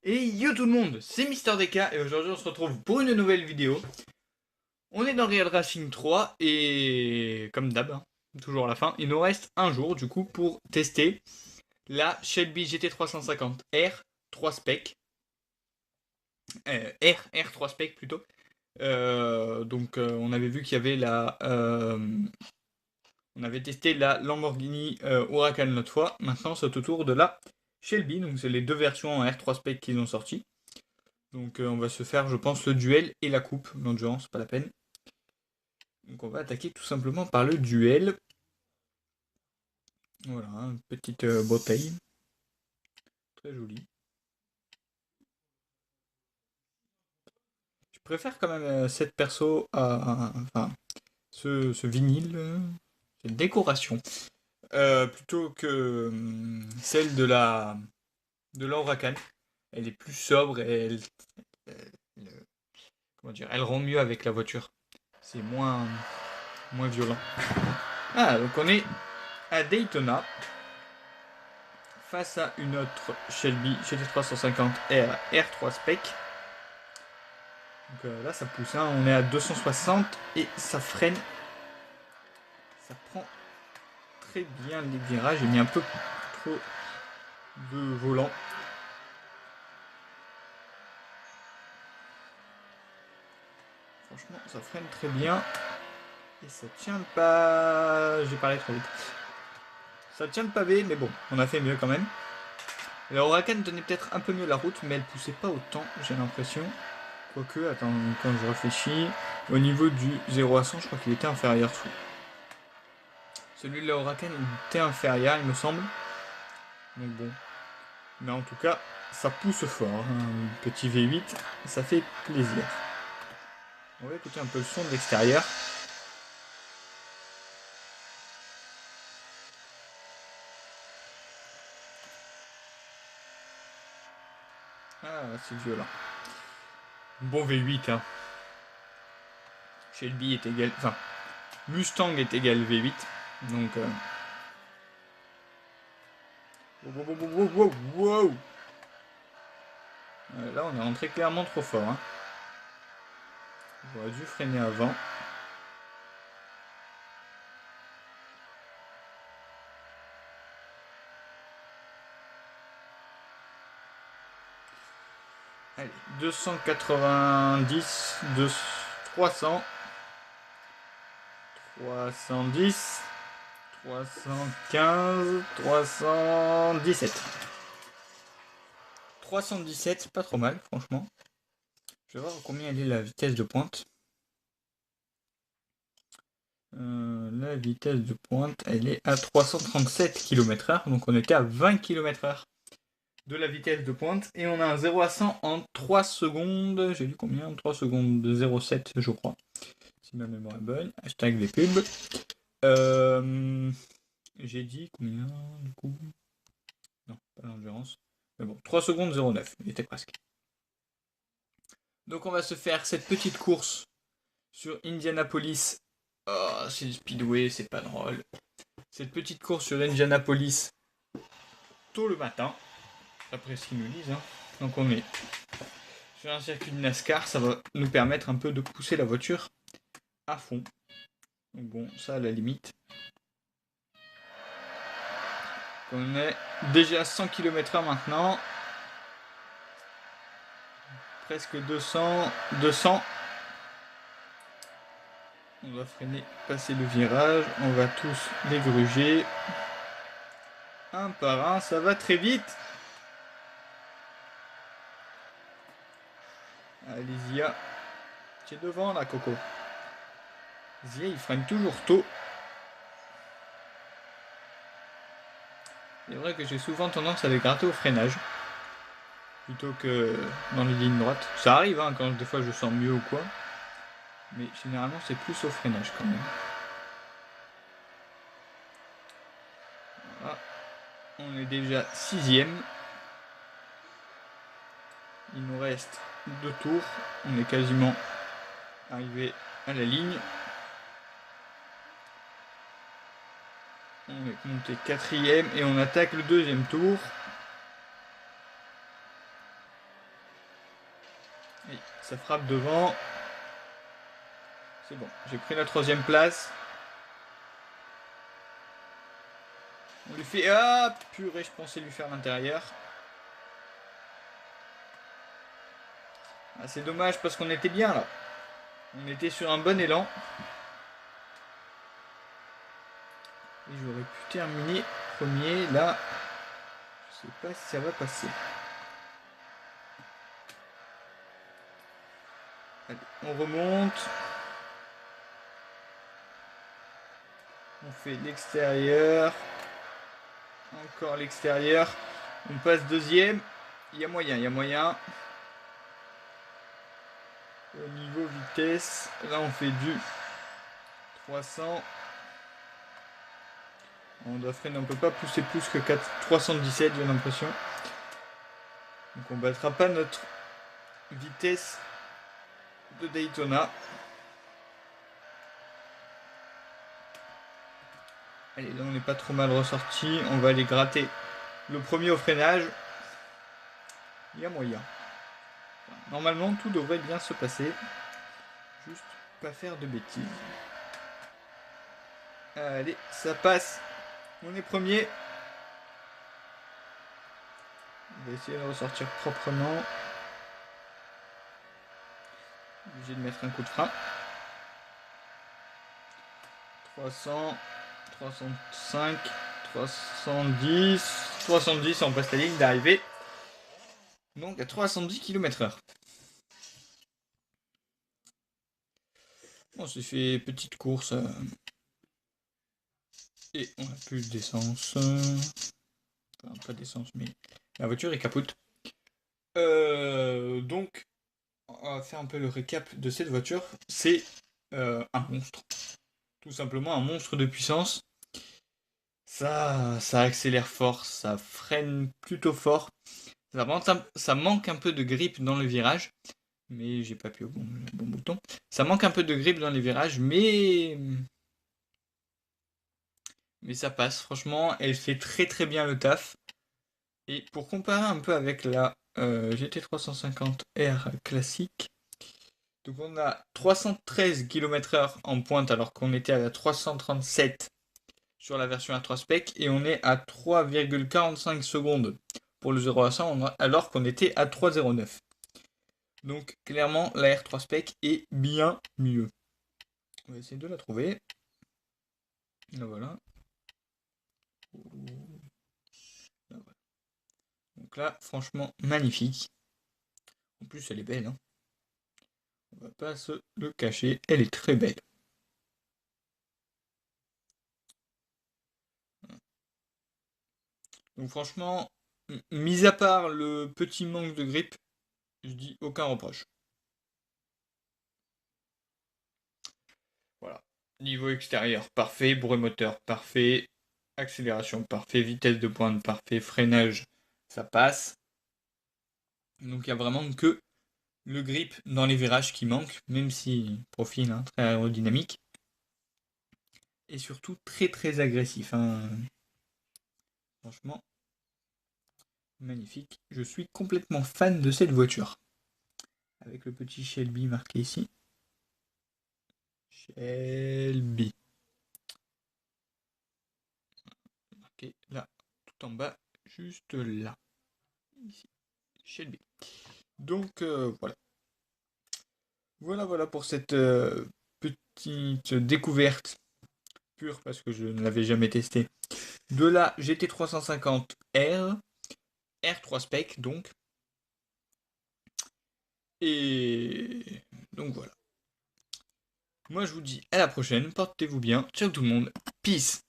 Et yo tout le monde, c'est Mister DK et aujourd'hui on se retrouve pour une nouvelle vidéo. On est dans Real Racing 3 et comme d'hab, toujours à la fin, il nous reste un jour du coup pour tester la Shelby GT350R 3 spec. R 3 spec plutôt. On avait vu qu'il y avait on avait testé la Lamborghini Huracan l'autre fois. Maintenant c'est au tour de la Shelby, donc c'est les deux versions en R3 spec qu'ils ont sorti. Donc on va se faire, je pense, le duel et la coupe. L'endurance, pas la peine. Donc on va attaquer tout simplement par le duel. Voilà, une petite bouteille. Très jolie. Je préfère quand même cette perso enfin, ce vinyle, cette décoration, plutôt que celle de la Huracan. Elle est plus sobre et elle- comment dire, elle rend mieux avec la voiture. C'est moins violent. Ah, donc on est à Daytona face à une autre Shelby GT350R R3 Spec. Donc là ça pousse, hein. On est à 260 et ça freine. Ça prend très bien les virages. J'ai mis un peu trop de volant. Franchement ça freine très bien. Et ça tient pas... J'ai parlé trop vite. Ça tient le pavé, mais bon, on a fait mieux quand même. La Huracan tenait peut-être un peu mieux la route, mais elle poussait pas autant, j'ai l'impression. Quoique, attends, quand je réfléchis, au niveau du 0 à 100, je crois qu'il était inférieur. Celui de la Huracan était inférieur, il me semble. Donc bon. Mais en tout cas, ça pousse fort. Un petit V8, ça fait plaisir. On va écouter un peu le son de l'extérieur. Ah, c'est violent. Bon V8, hein. Shelby est égal... Enfin, Mustang est égal V8. Donc... Wow, wow, wow, wow, wow. Là, on est rentré clairement trop fort. Hein. J'aurais dû freiner avant. Allez, 290, 300, 310, 315, 317. 317, pas trop mal, franchement. Je vais voir combien elle est la vitesse de pointe. La vitesse de pointe, elle est à 337 km/h, donc on était à 20 km/h de la vitesse de pointe, et on a un 0 à 100 en 3 secondes. J'ai dit combien? 3 secondes de 0,7, je crois. Si ma mémoire est bonne. Hashtag les pubs. J'ai dit combien du coup? Non, pas l'endurance. Mais bon, 3 secondes 09, il était presque. Donc on va se faire cette petite course sur Indianapolis. Oh, c'est le speedway, c'est pas drôle. Cette petite course sur Indianapolis tôt le matin, après ce qu'ils nous disent. Hein. Donc on est sur un circuit de NASCAR, ça va nous permettre un peu de pousser la voiture à fond. Donc bon, ça à la limite. On est déjà à 100 km/h maintenant. Presque 200. 200. On va freiner, passer le virage. On va tous les gruger. Un par un, ça va très vite. Allez, Zia. Tu es devant là, Coco. Zia, il freine toujours tôt. C'est vrai que j'ai souvent tendance à les gratter au freinage. Plutôt que dans les lignes droites. Ça arrive hein, quand des fois je sens mieux ou quoi. Mais généralement c'est plus au freinage quand même. Voilà. On est déjà 6ème. Il nous reste 2 tours. On est quasiment arrivé à la ligne. On est monté 4ème et on attaque le 2e tour. Ça frappe devant. C'est bon, j'ai pris la 3e place. On lui fait... Ah, purée, je pensais lui faire l'intérieur. Ah, c'est dommage parce qu'on était bien là. On était sur un bon élan. Et j'aurais pu terminer premier. Là, je sais pas si ça va passer. Allez, on remonte. On fait l'extérieur. Encore l'extérieur. On passe 2e. Il y a moyen, il y a moyen. Au niveau vitesse, là on fait du 300. On doit freiner, on peut pas pousser plus que 317, j'ai l'impression. Donc on battra pas notre vitesse de Daytona. Allez, là on n'est pas trop mal ressorti. On va aller gratter le premier au freinage. Il y a moyen. Normalement tout devrait bien se passer. Juste pas faire de bêtises. Allez, ça passe. On est premier. On va essayer de ressortir proprement. Obligé de mettre un coup de frein. 300, 305, 310, 310 et on passe la ligne d'arrivée. Donc à 310 km/h. On s'est fait petite course. Et on a plus d'essence. Enfin, pas d'essence, mais la voiture est capote. Donc, on va faire un peu le récap de cette voiture. C'est un monstre. Tout simplement un monstre de puissance. Ça accélère fort, ça freine plutôt fort. Ça manque un peu de grip dans le virage. Mais j'ai pas pu au bon bouton. Ça manque un peu de grip dans les virages, mais ça passe. Franchement, elle fait très très bien le taf. Et pour comparer un peu avec la GT350R classique, donc on a 313 km/h en pointe alors qu'on était à la 337 sur la version R3 Spec et on est à 3,45 secondes pour le 0 à 100 alors qu'on était à 3,09. Donc clairement la R3 Spec est bien mieux. On va essayer de la trouver. Là voilà. Là, voilà. Donc là franchement magnifique. En plus elle est belle. Hein. On va pas se le cacher, elle est très belle. Donc franchement, mis à part le petit manque de grip, je dis aucun reproche. Voilà. Niveau extérieur, parfait. Bruit moteur, parfait. Accélération, parfait. Vitesse de pointe, parfait. Freinage, ça passe. Donc il n'y a vraiment que le grip dans les virages qui manque, même si profil hein, très aérodynamique. Et surtout très très agressif. Hein. Franchement, magnifique. Je suis complètement fan de cette voiture. Avec le petit Shelby marqué ici. Shelby. Marqué là, tout en bas, juste là. Ici. Shelby. Donc voilà. Voilà pour cette petite découverte pure parce que je ne l'avais jamais testé. De la GT350R, R3 Spec donc. Et donc voilà. Moi je vous dis à la prochaine, portez-vous bien, ciao tout le monde, peace.